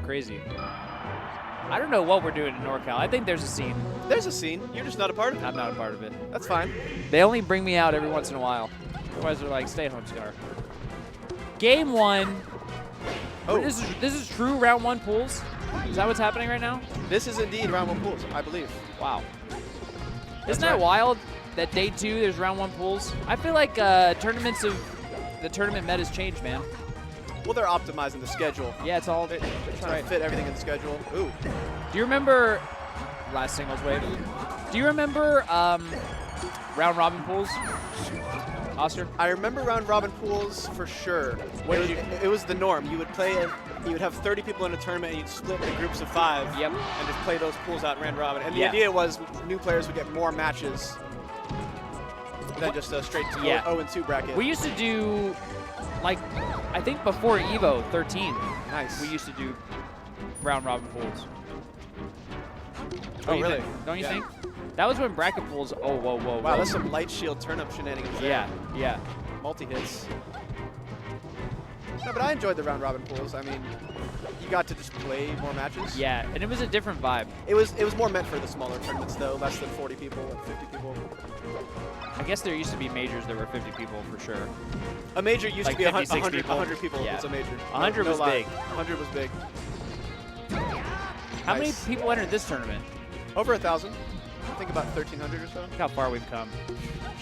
crazy. I don't know what we're doing in NorCal. I think there's a scene. There's a scene. You're just not a part of it. I'm not a part of it. That's fine. They only bring me out every once in a while. Otherwise, they're like, stay home, Scar. Game 1. Oh. This is true round 1 pools? Is that what's happening right now? This is indeed round 1 pools, I believe. Wow. That's Isn't that right. wild that day 2 there's round 1 pools? I feel like the tournament meta's changed, man. Well, they're optimizing the schedule. Yeah, it's all. They're trying to fit everything in the schedule. Ooh. Do you remember last singles wave? Do you remember round robin pools? Oscar? I remember round robin pools for sure. It was the norm. You would play it. You would have 30 people in a tournament, and you'd split into groups of 5. Yep. And just play those pools out in round robin. And the Yeah. idea was new players would get more matches than just a straight 0-2 bracket. We used to do, like, I think before Evo 13. Nice. We used to do round robin pools. Oh, really? Don't you think? That was when bracket pools. Oh, whoa, whoa, Wow, whoa. that's some light shield turn-up shenanigans there. Yeah, yeah. Multi-hits. No, but I enjoyed the round robin pools. I mean, you got to just play more matches. Yeah, and it was a different vibe. It was more meant for the smaller tournaments, though, less than 40 people and 50 people. I guess there used to be majors that were 50 people for sure. A major used Like to be 50, 60 100 people. Yeah. Was a major. 100 no was lie. big. 100 was big. How Nice. many people entered this tournament? Over 1,000. I think about 1,300 or so. Look how far we've come.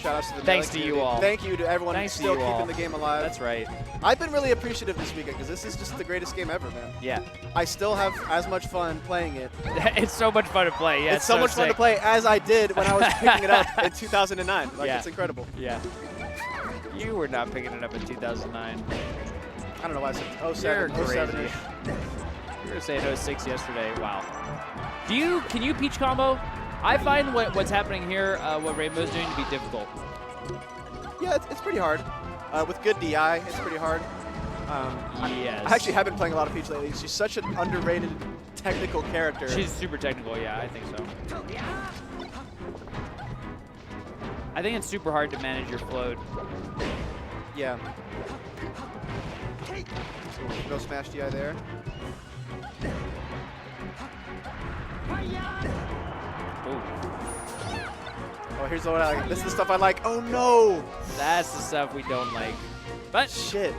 Shout outs to the Thanks Melee to you community. all. Thank you to everyone Thanks to still you keeping all. the game alive. That's right. I've been really appreciative this weekend because this is just the greatest game ever, man. Yeah. I still have as much fun playing it. It's so much fun to play. Yeah, it's so much fun to sick. play as I did when I was picking it up in 2009. Like, Yeah. it's incredible. Yeah. You were not picking it up in 2009. I don't know why I said You're 07. crazy. 07 -ish. You were saying 06 yesterday. Wow. Can you peach combo? I find what's happening here, what Rainbow's doing, to be difficult. Yeah, it's pretty hard. With good DI, it's pretty hard. Yes. I actually have been playing a lot of Peach lately. She's such an underrated technical character. She's super technical, yeah, I think so. I think it's super hard to manage your float. Yeah. No smash DI there. Ooh. Oh, here's what I like. This is the stuff I like. Oh no! That's the stuff we don't like. But Shit.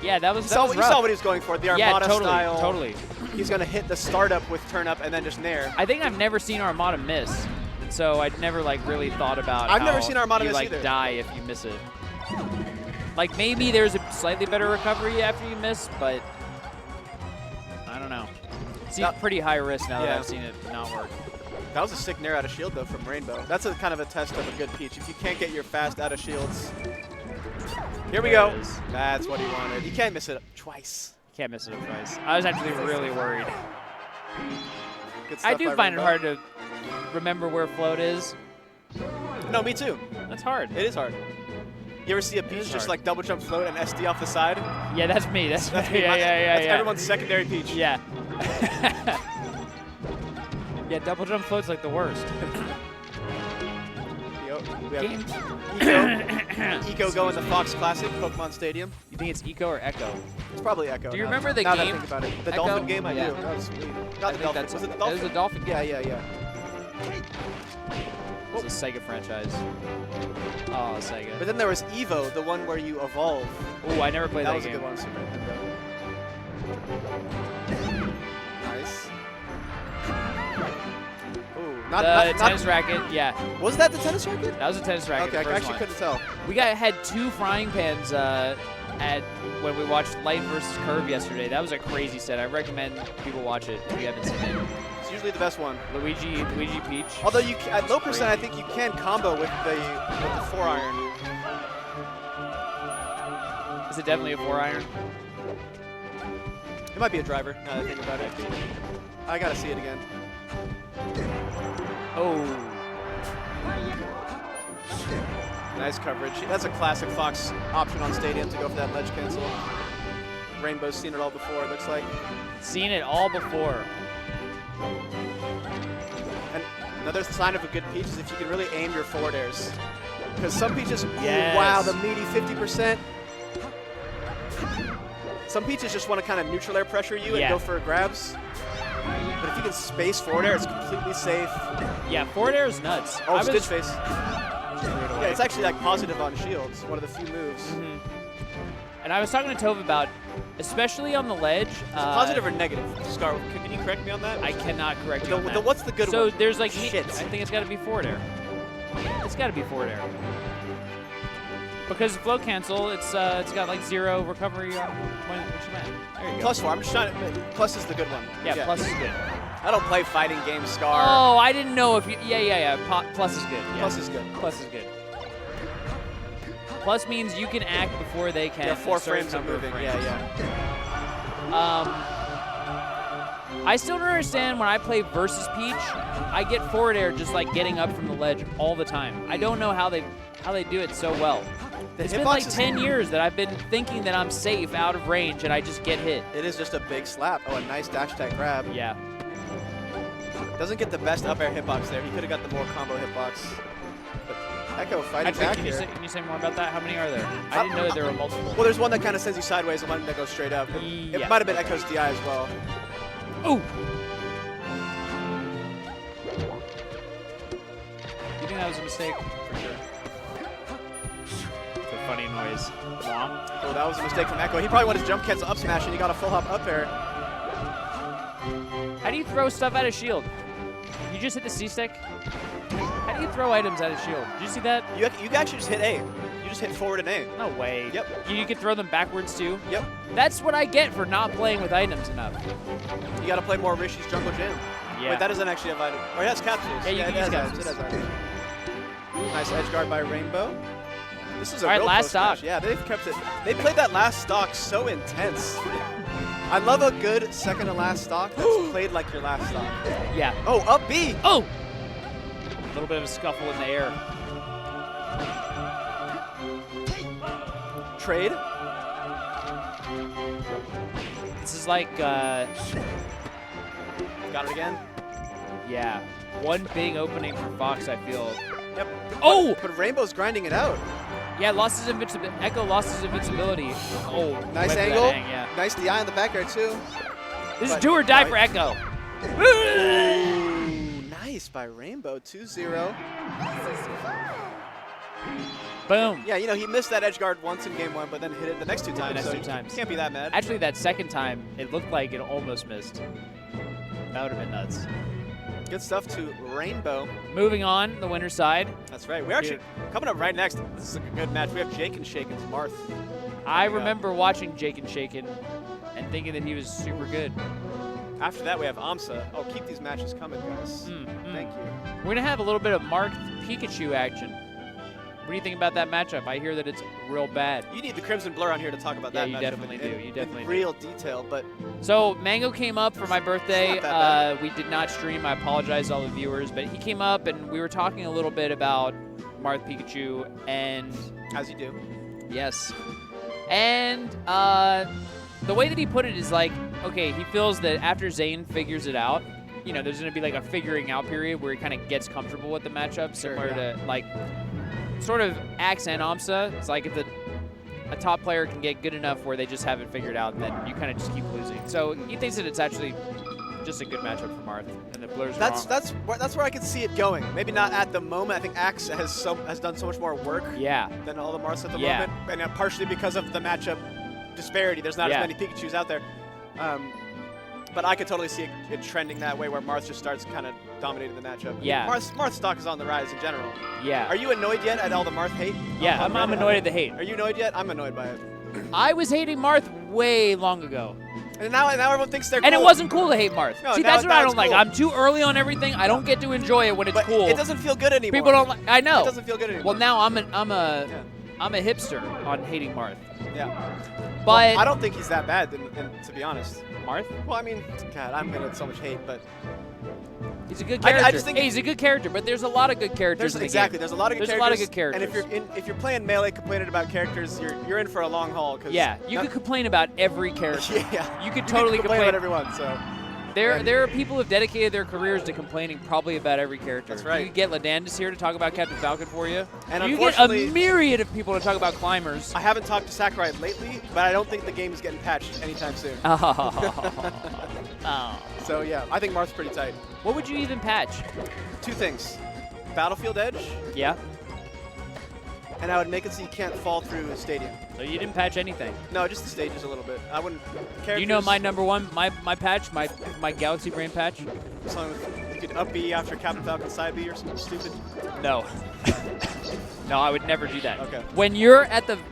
yeah, that was You saw rough. what he was going for. The Yeah, Armada totally, style. totally. He's gonna hit the startup with turn up and then just nair. I think I've never seen Armada miss, so I'd never like really thought about. I've never how seen Armada you, miss like, either. Die if you miss it. Like maybe there's a slightly better recovery after you miss, but I don't know. It seems pretty high risk now that Yeah. I've seen it not work. That was a sick nair out of shield though from Rainbow. That's a kind of a test of a good Peach. If you can't get your fast out of shields. Here we There go. it is. That's what he wanted. You can't miss it twice. Can't miss it twice. I was actually really worried. Good I stuff do by find it Rainbow. hard to remember where float is. No, me too. That's hard. It is hard. You ever see a is Peach just hard. like double jump float and SD off the side? Yeah, that's me. That's me. yeah, yeah. That's everyone's secondary Peach. Yeah. Yeah, double jump float's like the worst. We have Game. ECCO going to Fox Classic, Pokemon Stadium. You think it's ECCO or ECCO? It's probably ECCO. Do you now- remember the now that I game? think about it. The ECCO? Dolphin game, I Yeah. do. That was sweet. I Not the think Dolphin. that's Was it the It Dolphin? was a Dolphin game. Yeah. It's a Sega franchise. Oh, Sega. But then there was Evo, the one where you evolve. Oh, I never played That that was a game. good one. Super Nintendo. Nice. Ooh, The tennis racket, yeah. Was that the tennis racket? That was a tennis racket. Okay, the I first actually one. couldn't tell. We had 2 frying pans at when we watched Light versus Curve yesterday. That was a crazy set. I recommend people watch it if you haven't seen it. It's usually the best one. Luigi Peach. Although you at low percent, I think you can combo with the 4-iron. Is it definitely a 4-iron? It might be a driver, now that I think about it. I gotta see it again. Oh. Nice coverage. That's a classic Fox option on Stadium to go for that ledge cancel. Rainbow's seen it all before, it looks like. Seen it all before. And another sign of a good Peach is if you can really aim your forward airs. Because some Peaches, ooh, Yes. wow, the meaty 50%. Some Peaches just want to kind of neutral air pressure you Yeah. and go for grabs. But if you can space forward air, it's completely safe. Yeah, forward air is nuts. Oh, I Stitch was- face. Yeah, it's actually like positive on shields. One of the few moves. And I was talking to Tove about, especially on the ledge. Positive or negative? Scar, can you correct me on that? I cannot correct you on that. What's the good So one? there's like, Shit. I think it's got to be forward air. It's got to be forward air. Because flow cancel, it's got like 0 recovery on when you land. There you go. Plus 4. I'm just trying to. Plus is the good one. Yeah, plus is good. I don't play fighting games, Scar. Oh, I didn't know if you. Yeah. Plus is good. Yeah. Plus is good. Plus is good. Plus means you can act before they can. Yeah, 4 a certain frames of number moving. frames. Yeah. I still don't understand when I play versus Peach. I get forward air just like getting up from the ledge all the time. I don't know how they do it so well. It's been like 10 years that I've been thinking that I'm safe out of range and I just get hit. It is just a big slap. Oh, a nice dash attack grab. Yeah. Doesn't get the best up air hitbox there. He could have got the more combo hitbox. But ECCO fighting Actually, back can here. you say more about that? How many are there? I didn't know that there were multiple. Well, there's one that kind of sends you sideways and one that goes straight up. It Yeah. might have been ECCO's DI as well. Oh! You think that was a mistake? For sure. It's a funny noise. Womp. Oh, that was a mistake from ECCO. He probably wanted to jump cancel up smash and he got a full hop up air. How do you throw stuff out of shield? You just hit the C stick? How do you throw items out of shield? Did you see that? You can actually just hit A. You just hit forward and A. No way. Yep. You can throw them backwards too? Yep. That's what I get for not playing with items enough. You got to play more Rishi's Jungle Gym. Yeah. Wait, that doesn't actually have items. Or it has capsules. Yeah, you can it use has capsules. It has items. Nice edge guard by Rainbow. This is a All right, real last close match. stock. Yeah, they've kept it. They played that last stock so intense. I love a good second to last stock that's played like your last stock. Yeah. Oh, up B. Oh! A little bit of a scuffle in the air. Trade. This is like, Got it again. yeah, one big opening for Fox, I feel. Yep. Oh! But Rainbow's grinding it out. Yeah, lost his invincibility. ECCO lost his invincibility. Oh, Nice went for that angle. hang, yeah. Nice DI in the back air too. This is But- do or die for right. ECCO. Ooh, nice by Rainbow. 2-0. Boom. Yeah, you know, he missed that edge guard once in game 1, but then hit it the next 2 times. next so 2 times. Can't be that mad. Actually, that second time, it looked like it almost missed. That would have been nuts. Good stuff to Rainbow. Moving on, the winner's side. That's right. We're actually coming up right next. This is a good match. We have Jake and Shaken's Marth. I Yeah. remember watching Jake and Shaken and thinking that he was super good. After that, we have Amsa. Oh, keep these matches coming, guys. Thank you. We're going to have a little bit of Marth Pikachu action. What do you think about that matchup? I hear that it's real bad. You need the Crimson Blur on here to talk about Yeah, that you matchup definitely in, do. You definitely in do. real detail, but So Mango came up for my birthday. It's not that We did not stream. I apologize to all the viewers, but he came up and we were talking a little bit about Marth Pikachu and as you do. yes. And the way that he put it is like, okay, he feels that after Zane figures it out, you know, there's going to be like a figuring out period where he kind of gets comfortable with the matchup, similar to like sort of Axe and Amsa. It's like if a top player can get good enough where they just haven't figured out, then you kind of just keep losing. So he thinks that it's actually just a good matchup for Marth, and the Blur's wrong. That's where I could see it going. Maybe not at the moment. I think Axe has done so much more work Yeah. than all the Marths at the Yeah. moment, and partially because of the matchup disparity. There's not Yeah. as many Pikachus out there. But I could totally see it trending that way where Marth just starts kind of dominating the matchup. Yeah. Marth stock is on the rise in general. Yeah. Are you annoyed yet at all the Marth hate? Yeah, I'm annoyed at the hate. Are you annoyed yet? I'm annoyed by it. I was hating Marth way long ago. And now everyone thinks they're And cool. it wasn't cool to hate Marth. No, See, now- that's what now I it's don't like. cool. I'm too early on everything. I don't get to enjoy it when it's But cool. it doesn't feel good anymore. People don't like. I know. It doesn't feel good anymore. Well, now I'm a Yeah. hipster on hating Marth. Yeah. But I don't think he's that bad, to be honest. Marth, Well, I mean, God, I'm gonna get so much hate, but he's a good I character. just think- He's a good character, but there's a lot of good characters in the game. there's a lot of good There's characters. a lot of good characters. And if you're playing Melee complaining about characters, you're in for a long haul. Cause Yeah, you could complain about every character. yeah. You could totally complain complain. about everyone. So There are people who've dedicated their careers to complaining probably about every character. That's right. You could get Ladandis here to talk about Captain Falcon for you. And you get a myriad of people to talk about climbers. I haven't talked to Sakurai lately, but I don't think the game is getting patched anytime soon. Oh. So yeah, I think Marth's pretty tight. What would you even patch? 2 things. Battlefield Edge, Yeah. and I would make it so you can't fall through a stadium. So you didn't patch anything. No, just the stages a little bit. I wouldn't. Do you know my number one, my patch, my Galaxy Brain patch? Something you could up B after Captain Falcon side B or something stupid. No. No, I would never do that. Okay. When you're at the